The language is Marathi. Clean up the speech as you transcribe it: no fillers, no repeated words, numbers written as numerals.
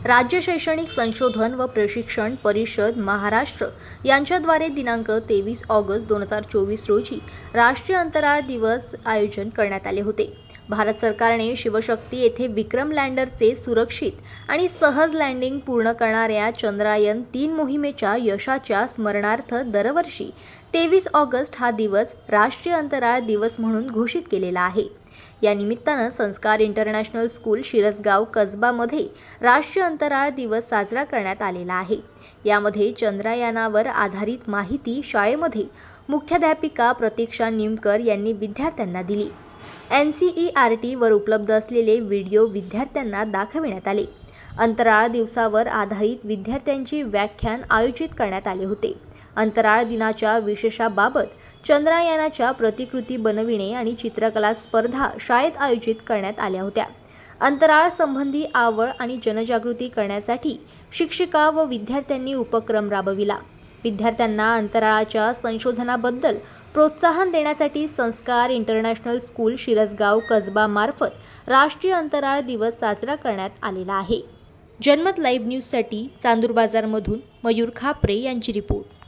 राज्य शैक्षणिक संशोधन व प्रशिक्षण परिषद महाराष्ट्र यांच्याद्वारे दिनांक 23 ऑगस्ट 2024 रोजी राष्ट्रीय अंतराळ दिवस आयोजन करण्यात आले होते। भारत सरकारने शिवशक्ती येथे विक्रम लँडरचे सुरक्षित आणि सहज लँडिंग पूर्ण करणाऱ्या चंद्रयान-3 मोहिमेच्या यशाच्या स्मरणार्थ दरवर्षी 23 ऑगस्ट हा दिवस राष्ट्रीय अंतराळ दिवस म्हणून घोषित केलेला आहे। या निमित्तानं संस्कार इंटरनॅशनल स्कूल शिरसगाव कसबामध्ये राष्ट्रीय अंतराळ दिवस साजरा करण्यात आलेला आहे। यामध्ये चंद्रयानावर आधारित माहिती शाळेमध्ये मुख्याध्यापिका प्रतीक्षा निमकर यांनी विद्यार्थ्यांना दिली। NCERT वर उपलब्ध असलेले व्हिडिओ विद्यार्थ्यांना दाखविण्यात आले। अंतराळ दिवसावर आधारित विद्यार्थ्यांची व्याख्यान आयोजित करण्यात आले होते। अंतराळ दिनाच्या विशेषाबाबत चंद्रयानाच्या प्रतिकृती बनविणे आणि चित्रकला स्पर्धा शाळेत आयोजित करण्यात आल्या होत्या। अंतराळ संबंधी आवड आणि जनजागृती करण्यासाठी शिक्षिका व विद्यार्थ्यांनी उपक्रम राबविला। विद्यार्थ्यांना अंतराळाच्या संशोधनाबद्दल प्रोत्साहन देण्यासाठी संस्कार इंटरनॅशनल स्कूल शिरसगाव कसबा मार्फत राष्ट्रीय अंतराळ दिवस साजरा करण्यात आलेला आहे। जनमत लाईव्ह न्यूजसाठी चांदूर बाजारमधून मयूर खापरे यांची रिपोर्ट।